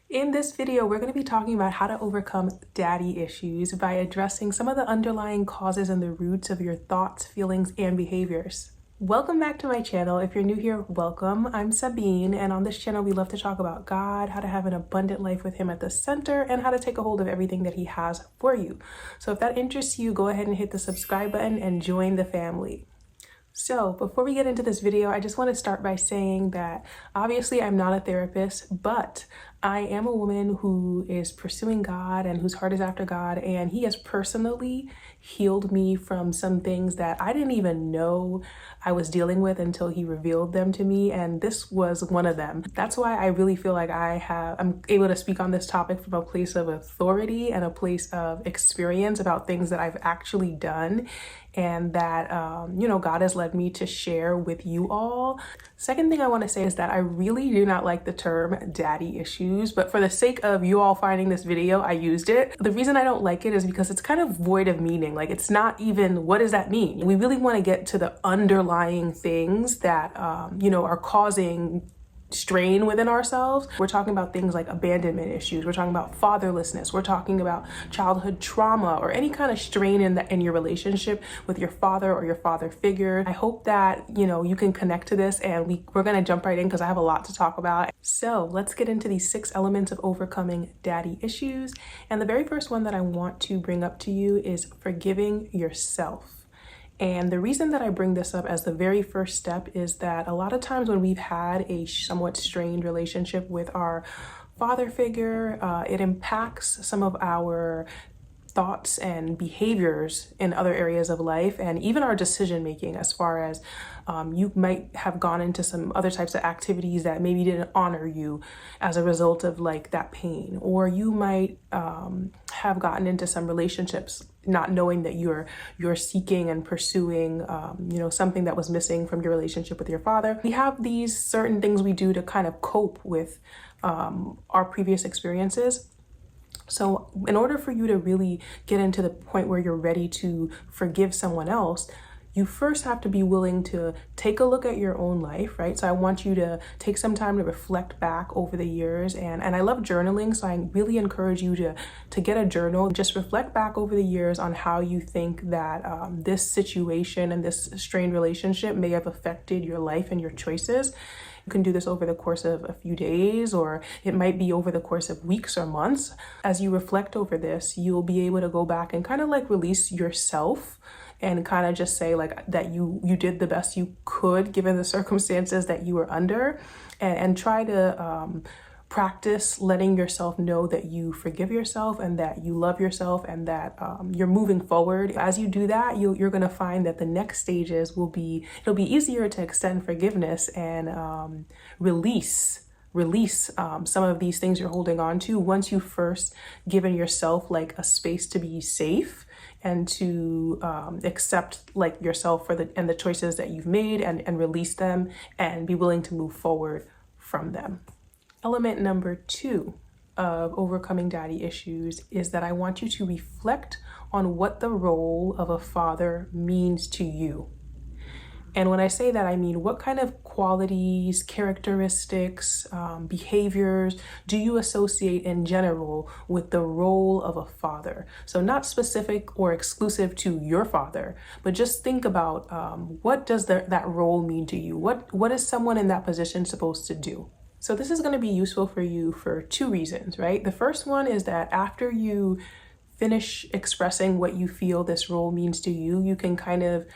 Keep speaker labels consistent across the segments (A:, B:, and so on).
A: In this video, we're going to be talking about how to overcome daddy issues by addressing some of the underlying causes and the roots of your thoughts, feelings, and behaviors. Welcome back to my channel. If you're new here, welcome. I'm Sabine, and on this channel, we love to talk about God, how to have an abundant life with Him at the center, and how to take a hold of everything that He has for you. So if that interests you, go ahead and hit the subscribe button and join the family. So before we get into this video, I just want to start by saying that obviously I'm not a therapist, but I am a woman who is pursuing God and whose heart is after God, and He has personally healed me from some things that I didn't even know I was dealing with until He revealed them to me, and this was one of them. That's why I really feel like I'm able to speak on this topic from a place of authority and a place of experience about things that I've actually done, and that God has led me to share with you all. Second thing I want to say is that I really do not like the term daddy issues, but for the sake of you all finding this video, I used it. The reason I don't like it is because it's kind of void of meaning. Like, it's not even, what does that mean? We really want to get to the underlying things that are causing strain within ourselves. We're talking about things like abandonment issues. We're talking about fatherlessness. We're talking about childhood trauma or any kind of strain in your relationship with your father or your father figure. I hope that you can connect to this, and we're gonna jump right in because I have a lot to talk about. So let's get into these 6 elements of overcoming daddy issues. And the very first one that I want to bring up to you is forgiving yourself. And the reason that I bring this up as the very first step is that a lot of times when we've had a somewhat strained relationship with our father figure, it impacts some of our thoughts and behaviors in other areas of life, and even our decision making, as far as you might have gone into some other types of activities that maybe didn't honor you as a result of like that pain, or you might have gotten into some relationships not knowing that you're seeking and pursuing something that was missing from your relationship with your father. We have these certain things we do to kind of cope with our previous experiences. So in order for you to really get into the point where you're ready to forgive someone else, you first have to be willing to take a look at your own life, right? So I want you to take some time to reflect back over the years. And I love journaling, so I really encourage you to get a journal. Just reflect back over the years on how you think that this situation and this strained relationship may have affected your life and your choices. You can do this over the course of a few days, or it might be over the course of weeks or months. As you reflect over this, you'll be able to go back and kind of like release yourself and kind of just say like that you did the best you could given the circumstances that you were under, and try to practice letting yourself know that you forgive yourself and that you love yourself and that you're moving forward. As you do that, you're going to find that the next stages it'll be easier to extend forgiveness and release some of these things you're holding on to once you first given yourself like a space to be safe and to accept like yourself and the choices that you've made, and release them and be willing to move forward from them. Element number 2 of overcoming daddy issues is that I want you to reflect on what the role of a father means to you. And when I say that, I mean, what kind of qualities, characteristics, behaviors do you associate in general with the role of a father? So not specific or exclusive to your father, but just think about what does that role mean to you? What is someone in that position supposed to do? So this is going to be useful for you for 2 reasons, right? The first one is that after you finish expressing what you feel this role means to you, you can kind of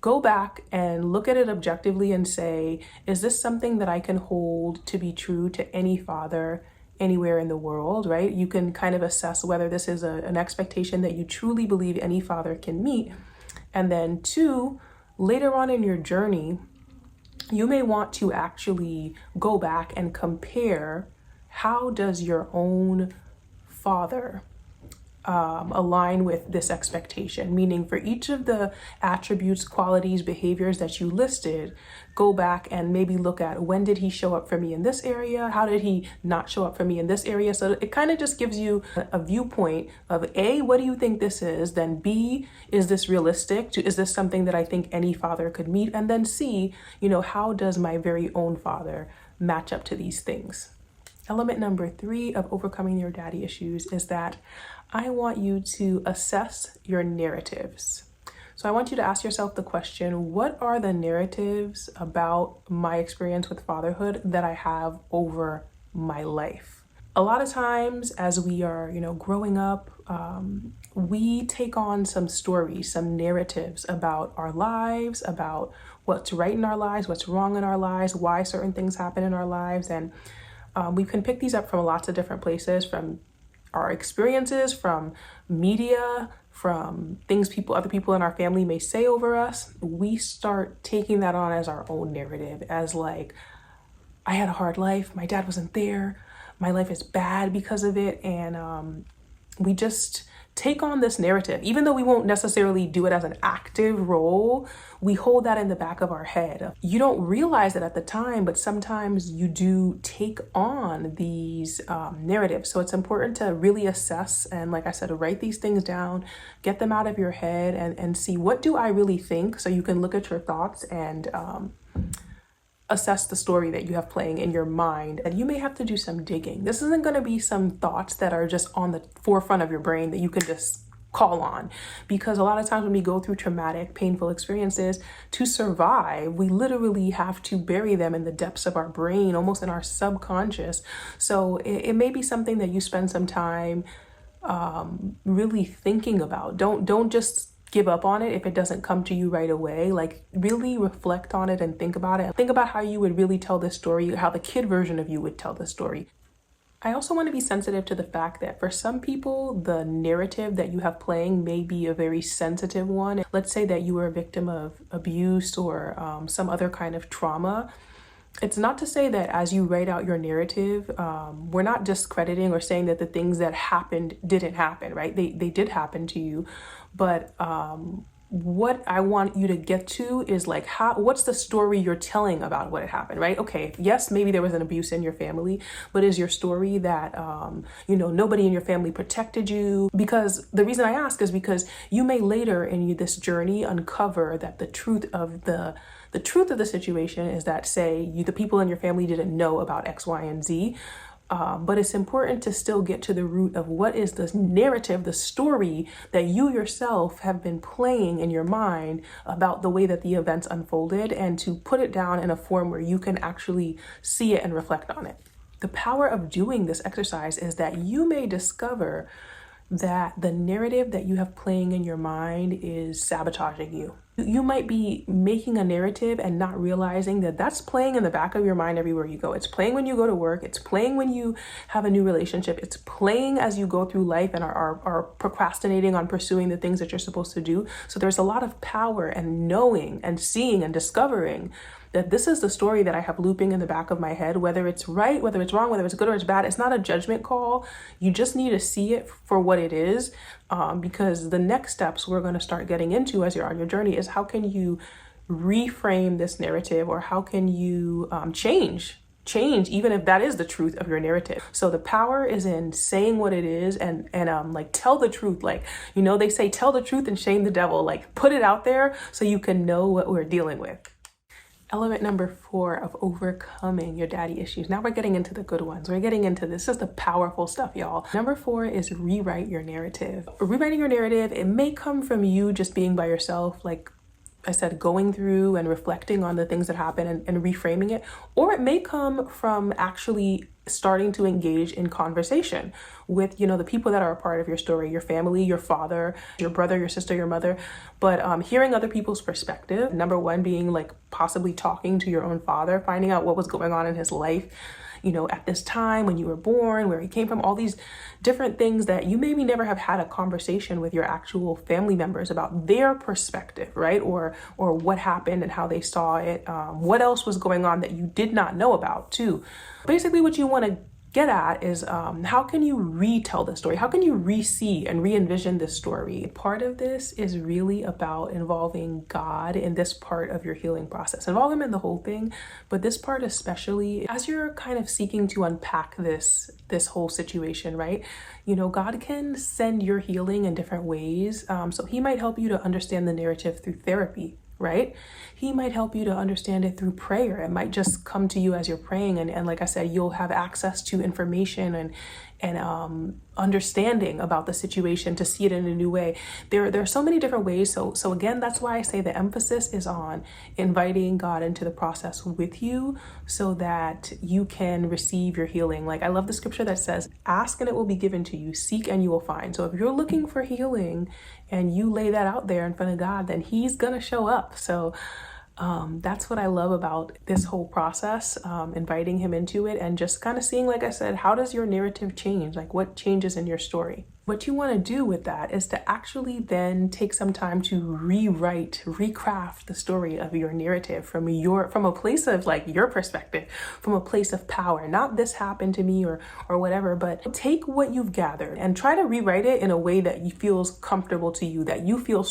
A: go back and look at it objectively and say, is this something that I can hold to be true to any father anywhere in the world, right? You can kind of assess whether this is an expectation that you truly believe any father can meet. And then 2, later on in your journey, you may want to actually go back and compare, how does your own father align with this expectation? Meaning, for each of the attributes, qualities, behaviors that you listed, go back and maybe look at, when did he show up for me in this area? How did he not show up for me in this area? So it kind of just gives you a viewpoint of A, what do you think this is? Then B, is this realistic? Is this something that I think any father could meet? And then C, how does my very own father match up to these things? Element number 3 of overcoming your daddy issues is that I want you to assess your narratives. So I want you to ask yourself the question, what are the narratives about my experience with fatherhood that I have over my life? A lot of times as we are, growing up, we take on some stories, some narratives about our lives, about what's right in our lives, what's wrong in our lives, why certain things happen in our lives. And we can pick these up from lots of different places, from our experiences, from media, from things other people in our family may say over us. We start taking that on as our own narrative, as like, I had a hard life, my dad wasn't there, my life is bad because of it. And we just take on this narrative. Even though we won't necessarily do it as an active role, we hold that in the back of our head. You don't realize it at the time, but sometimes you do take on these narratives. So it's important to really assess and, like I said, write these things down, get them out of your head and see, what do I really think? So you can look at your thoughts and assess the story that you have playing in your mind. And you may have to do some digging. This isn't going to be some thoughts that are just on the forefront of your brain that you can just call on, because a lot of times when we go through traumatic, painful experiences, to survive, we literally have to bury them in the depths of our brain, almost in our subconscious. So it may be something that you spend some time really thinking about. Don't just give up on it if it doesn't come to you right away. Like, really reflect on it and think about it. Think about how you would really tell this story, how the kid version of you would tell this story. I also want to be sensitive to the fact that for some people, the narrative that you have playing may be a very sensitive one. Let's say that you were a victim of abuse or some other kind of trauma. It's not to say that as you write out your narrative, we're not discrediting or saying that the things that happened didn't happen, right? They did happen to you. But what I want you to get to is like, what's the story you're telling about what had happened, right? Okay, yes, maybe there was an abuse in your family, but is your story that, nobody in your family protected you? Because the reason I ask is because you may later in this journey uncover that the truth of the situation is that, say, the people in your family didn't know about X, Y, and Z. But it's important to still get to the root of what is the narrative, the story that you yourself have been playing in your mind about the way that the events unfolded, and to put it down in a form where you can actually see it and reflect on it. The power of doing this exercise is that you may discover that the narrative that you have playing in your mind is sabotaging you. You might be making a narrative and not realizing that that's playing in the back of your mind everywhere you go. It's playing when you go to work. It's playing when you have a new relationship. It's playing as you go through life and are procrastinating on pursuing the things that you're supposed to do. So there's a lot of power in knowing and seeing and discovering that this is the story that I have looping in the back of my head, whether it's right, whether it's wrong, whether it's good or it's bad. It's not a judgment call. You just need to see it for what it is, because the next steps we're going to start getting into as you're on your journey is, how can you reframe this narrative, or how can you change, even if that is the truth of your narrative. So the power is in saying what it is and like, tell the truth. Like, they say, tell the truth and shame the devil. Like, put it out there so you can know what we're dealing with. Element number 4 of overcoming your daddy issues. Now we're getting into the good ones. We're getting into this is the powerful stuff, y'all. Number 4 is rewrite your narrative. Rewriting your narrative, it may come from you just being by yourself, like I said, going through and reflecting on the things that happen and reframing it, or it may come from actually starting to engage in conversation with, the people that are a part of your story, your family, your father, your brother, your sister, your mother, but hearing other people's perspective. Number 1 being like possibly talking to your own father, finding out what was going on in his life, at this time when you were born, where he came from, all these different things that you maybe never have had a conversation with your actual family members about their perspective, right? Or what happened and how they saw it. What else was going on that you did not know about too. Basically what you want to get at is how can you retell the story? How can you re-see and re-envision this story? Part of this is really about involving God in this part of your healing process. Involve him in the whole thing, but this part especially, as you're kind of seeking to unpack this whole situation, right? God can send your healing in different ways. So he might help you to understand the narrative through therapy. right? He might help you to understand it through prayer. It might just come to you as you're praying. And like I said, you'll have access to information and understanding about the situation to see it in a new way. There are so many different ways. So again, that's why I say the emphasis is on inviting God into the process with you so that you can receive your healing. Like, I love the scripture that says, ask and it will be given to you, seek and you will find. So if you're looking for healing and you lay that out there in front of God, then he's gonna show up. So that's what I love about this whole process, inviting him into it and just kind of seeing, like I said, how does your narrative change? Like, what changes in your story? What you want to do with that is to actually then take some time to rewrite, recraft the story of your narrative from a place of like your perspective, from a place of power. Not this happened to me or whatever, but take what you've gathered and try to rewrite it in a way that you feels comfortable to you, that you feel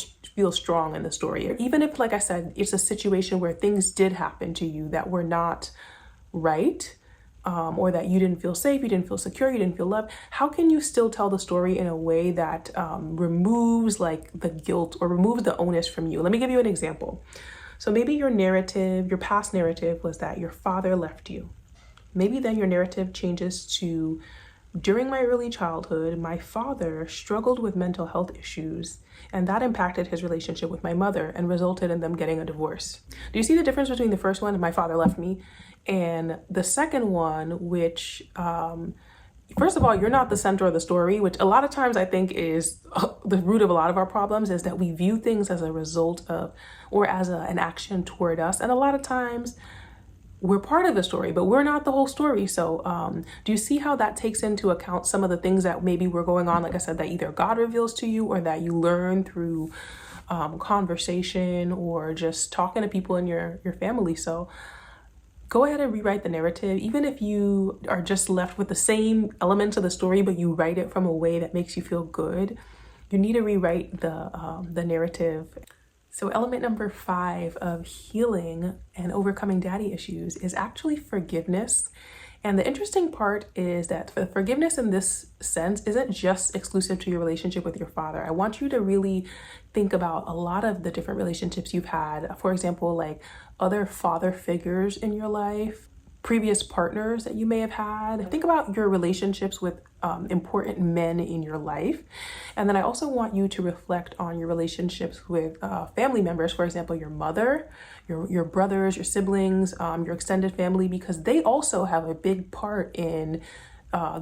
A: strong in the story. Even if, like I said, it's a situation where things did happen to you that were not right, or that you didn't feel safe, you didn't feel secure, you didn't feel loved, how can you still tell the story in a way that removes like the guilt or removes the onus from you? Let me give you an example. So maybe your narrative, your past narrative was that your father left you. Maybe then your narrative changes to, during my early childhood, my father struggled with mental health issues, and that impacted his relationship with my mother and resulted in them getting a divorce. Do you see the difference between the first one, my father left me, and the second one, which, first of all, you're not the center of the story, which a lot of times I think is the root of a lot of our problems, is that we view things as a result of, or as an action toward us. And a lot of times we're part of the story, but we're not the whole story. So do you see how that takes into account some of the things that maybe were going on, like I said, that either God reveals to you or that you learn through conversation or just talking to people in your family? So go ahead and rewrite the narrative. Even if you are just left with the same elements of the story, but you write it from a way that makes you feel good, you need to rewrite the narrative. So element number 5 of healing and overcoming daddy issues is actually forgiveness. And the interesting part is that the forgiveness in this sense isn't just exclusive to your relationship with your father. I want you to really think about a lot of the different relationships you've had. For example, like other father figures in your life, previous partners that you may have had. Think about your relationships with important men in your life. And then I also want you to reflect on your relationships with family members, for example, your mother, your brothers, your siblings, your extended family, because they also have a big part in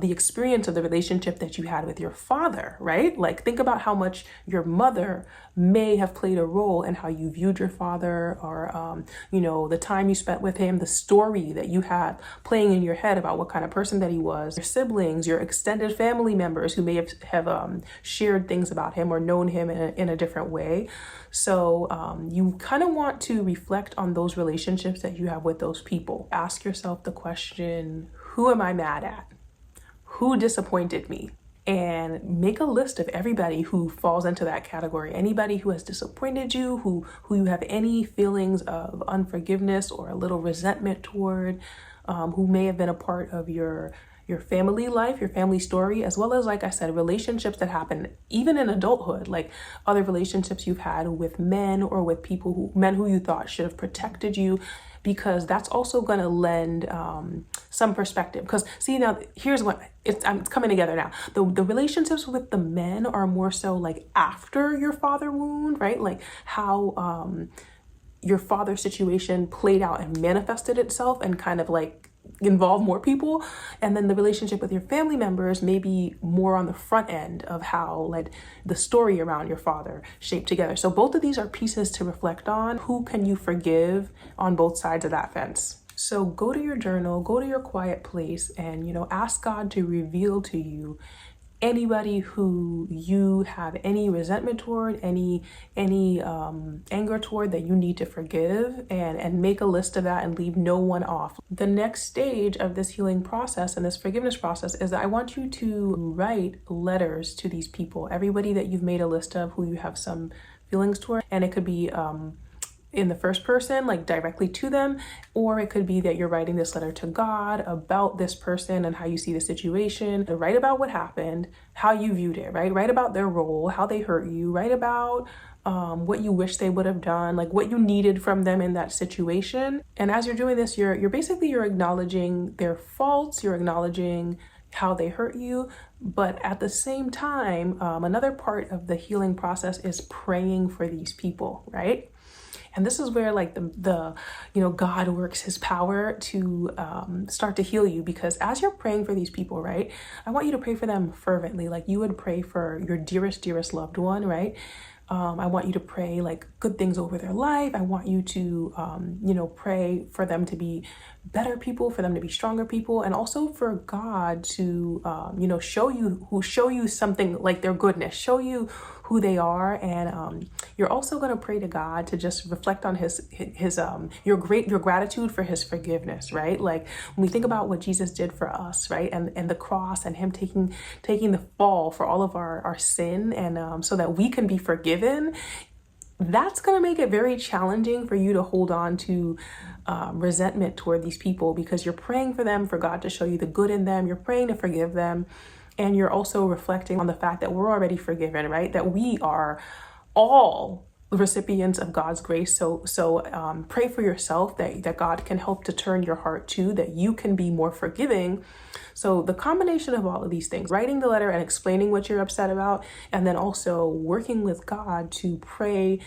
A: the experience of the relationship that you had with your father, right? Like, think about how much your mother may have played a role in how you viewed your father, or, the time you spent with him, the story that you had playing in your head about what kind of person that he was, your siblings, your extended family members who may have shared things about him or known him in a different way. So you kind of want to reflect on those relationships that you have with those people. Ask yourself the question, who am I mad at? Who disappointed me? And make a list of everybody who falls into that category. Anybody who has disappointed you, who you have any feelings of unforgiveness or a little resentment toward, who may have been a part of your family life, your family story, as well as, like I said, relationships that happen even in adulthood, like other relationships you've had with men or with men who you thought should have protected you, because that's also going to lend some perspective. Because see, now here's what it's coming together now. The relationships with the men are more so like after your father wound, right? Like how your father's situation played out and manifested itself and kind of like involve more people. And then the relationship with your family members may be more on the front end of how like the story around your father shaped together. So both of these are pieces to reflect on. Who can you forgive on both sides of that fence? So go to your journal, go to your quiet place, and ask God to reveal to you anybody who you have any resentment toward, any anger toward that you need to forgive, and make a list of that and leave no one off. The next stage of this healing process and this forgiveness process is that I want you to write letters to these people, everybody that you've made a list of who you have some feelings toward. And it could be in the first person, like directly to them, or it could be that you're writing this letter to God about this person and how you see the situation. Write about what happened, how you viewed it, right? Write about their role, how they hurt you, write about what you wish they would have done, like what you needed from them in that situation. And as you're doing this, you're acknowledging their faults, you're acknowledging how they hurt you. But at the same time, another part of the healing process is praying for these people, right? And this is where like the God works his power to start to heal you, because as you're praying for these people, right, I want you to pray for them fervently, like you would pray for your dearest loved one, right? I want you to pray like good things over their life. I want you to, pray for them to be better people, for them to be stronger people, and also for God to, show you something like their goodness, show you who they are. And you're also going to pray to God to just reflect on your gratitude for his forgiveness, right? Like when we think about what Jesus did for us, right? And the cross, and him taking the fall for all of our sin, and so that we can be forgiven, that's going to make it very challenging for you to hold on to resentment toward these people, because you're praying for them, for God to show you the good in them. You're praying to forgive them. And you're also reflecting on the fact that we're already forgiven, right? That we are all recipients of God's grace. So pray for yourself that God can help to turn your heart to, that you can be more forgiving. So the combination of all of these things, writing the letter and explaining what you're upset about, and then also working with God to pray,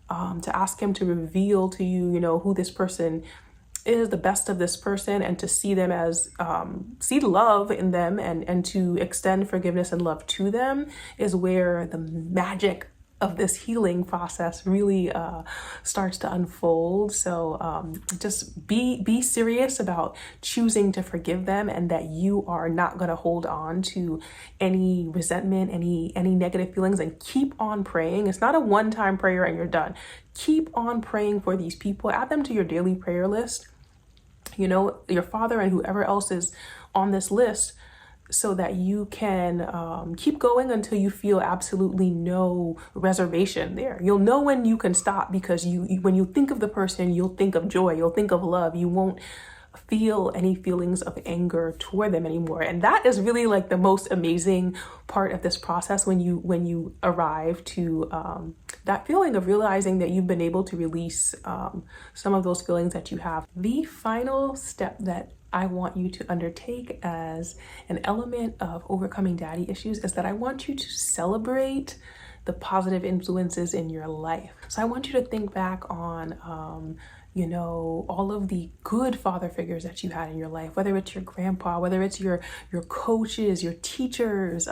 A: to ask him to reveal to you, who this person is, the best of this person, and to see them as, see love in them, and to extend forgiveness and love to them, is where the magic of this healing process really starts to unfold. So just be serious about choosing to forgive them, and that you are not going to hold on to any resentment, any negative feelings, and keep on praying. It's not a one-time prayer and you're done. Keep on praying for these people. Add them to your daily prayer list, your father and whoever else is on this list, so that you can keep going until you feel absolutely no reservation there. You'll know when you can stop, because when you think of the person, you'll think of joy, you'll think of love. You won't feel any feelings of anger toward them anymore. And that is really like the most amazing part of this process, when you arrive to that feeling of realizing that you've been able to release some of those feelings that you have. The final step that I want you to undertake as an element of overcoming daddy issues is that I want you to celebrate the positive influences in your life. So I want you to think back on all of the good father figures that you had in your life, whether it's your grandpa, whether it's your coaches, your teachers,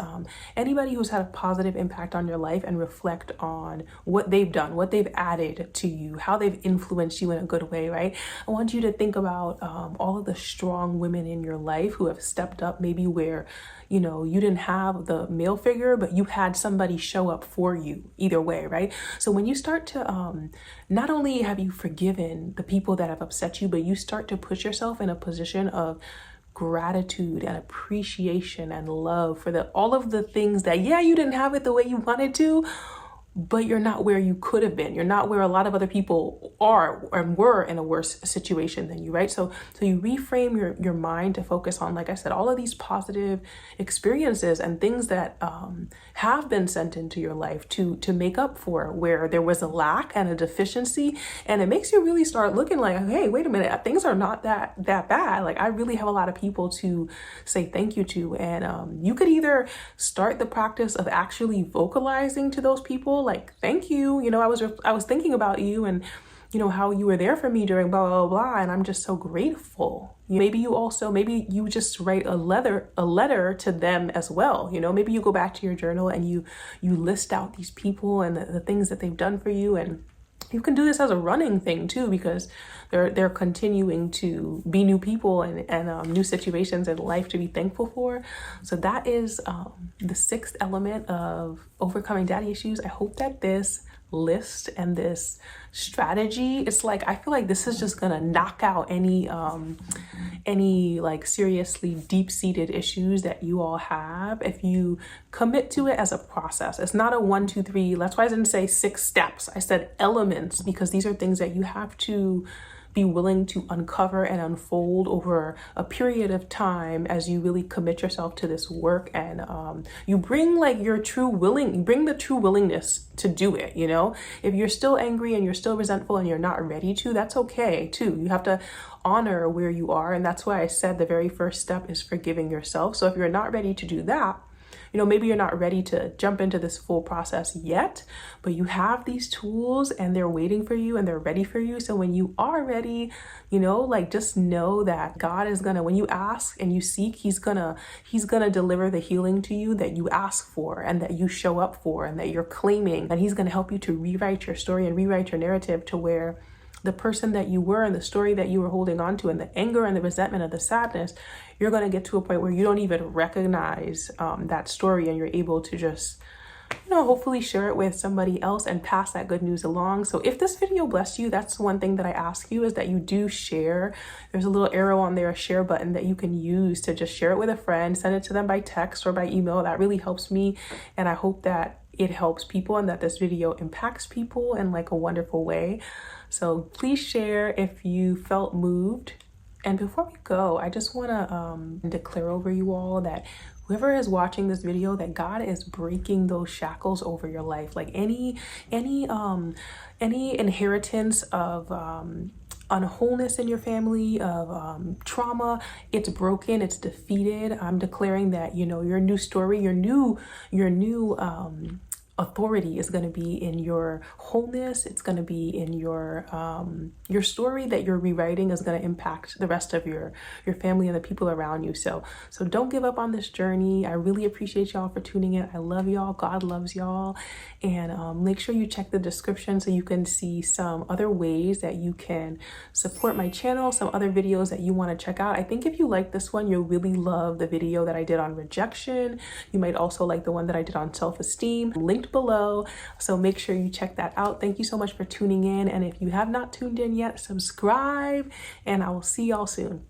A: anybody who's had a positive impact on your life, and reflect on what they've done, what they've added to you, how they've influenced you in a good way, right? I want you to think about all of the strong women in your life who have stepped up, maybe where you didn't have the male figure, but you had somebody show up for you either way, right? So when you start to, not only have you forgiven the people that have upset you, but you start to put yourself in a position of gratitude and appreciation and love for all of the things that, you didn't have it the way you wanted to, but you're not where you could have been. You're not where a lot of other people are and were in a worse situation than you, right? So you reframe your mind to focus on, like I said, all of these positive experiences and things that have been sent into your life to make up for where there was a lack and a deficiency. And it makes you really start looking like, hey, wait a minute, things are not that bad. Like I really have a lot of people to say thank you to. And you could either start the practice of actually vocalizing to those people, like, thank you, I was thinking about you, and how you were there for me during blah blah blah, and I'm just so grateful. Maybe you just write a letter to them as well. Maybe you go back to your journal and you list out these people and the things that they've done for you. And you can do this as a running thing too, because they're continuing to be new people and new situations in life to be thankful for. So that is the sixth element of overcoming daddy issues. I hope that this list and this strategy, it's like, I feel like this is just gonna knock out any like seriously deep-seated issues that you all have if you commit to it as a process. It's not a 1, 2, 3. That's why I didn't say 6 steps. I said elements, because these are things that you have to be willing to uncover and unfold over a period of time as you really commit yourself to this work, and you bring like your bring the true willingness to do it. You know, if you're still angry and you're still resentful and you're not ready to, that's okay too. You have to honor where you are, and that's why I said the very first step is forgiving yourself. So if you're not ready to do that, you know, maybe you're not ready to jump into this full process yet, but you have these tools and they're waiting for you and they're ready for you. So when you are ready, you know, like just know that God is gonna, when you ask and you seek, he's gonna deliver the healing to you that you ask for and that you show up for and that you're claiming. And he's gonna help you to rewrite your story and rewrite your narrative to where the person that you were and the story that you were holding on to and the anger and the resentment and the sadness, you're going to get to a point where you don't even recognize that story, and you're able to just, you know, hopefully share it with somebody else and pass that good news along. So if this video blessed you, that's one thing that I ask you, is that you do share. There's a little arrow on there, a share button that you can use to just share it with a friend, send it to them by text or by email. That really helps me, and I hope that it helps people and that this video impacts people in like a wonderful way. So please share if you felt moved. And before we go, I just want to declare over you all that whoever is watching this video, that God is breaking those shackles over your life. Like any inheritance of unwholeness in your family, of trauma, it's broken, it's defeated. I'm declaring that, you know, your new story, your new authority is going to be in your wholeness. It's going to be in your story that you're rewriting is going to impact the rest of your family and the people around you. So don't give up on this journey. I really appreciate y'all for tuning in. I love y'all. God loves y'all. And make sure you check the description so you can see some other ways that you can support my channel, some other videos that you want to check out. I think if you like this one, you'll really love the video that I did on rejection. You might also like the one that I did on self-esteem, linked below. So make sure you check that out. Thank you so much for tuning in. And if you have not tuned in yet, subscribe, and I will see y'all soon.